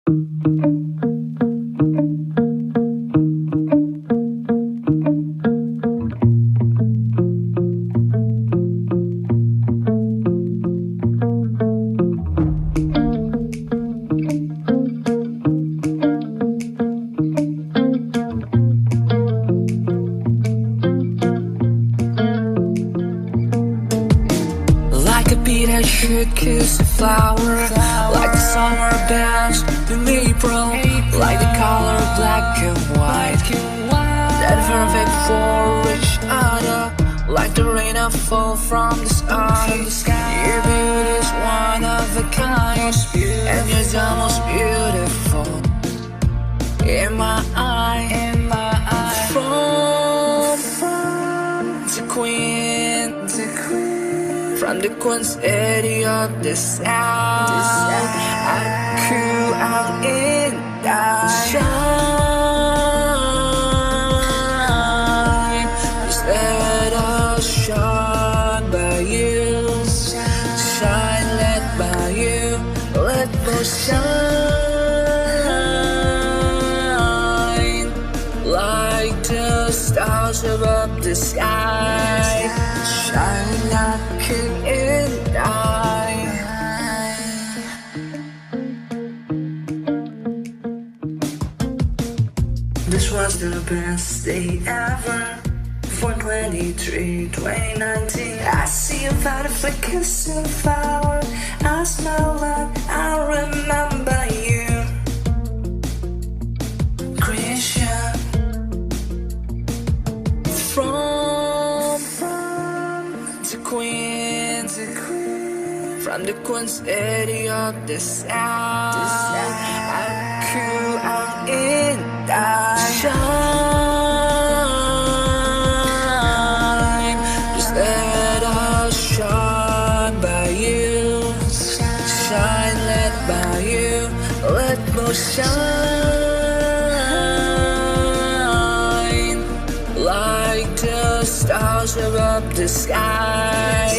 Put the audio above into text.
Like a beat I should kiss a flower, like the summer bounce in April, like the color black and white, that perfect for each other, like the rain I fall from the sky. Your beauty is one of a kind, and you're the most beautiful in my eye. From the queen, from the Queen's city of the south, akong Inday. Shine, just let us shine by you. Shine, led by you, let us shine like the stars above the sky. Shine like Inday. This was the best day ever. 4/23/2019. I see a butterfly kissing a flower. I smell like I remember you. Qrisxha. From the Queen's city of the south, akong Inday. Shine, just let us shine by you. Shine, led by you, let us shine like the stars above the sky.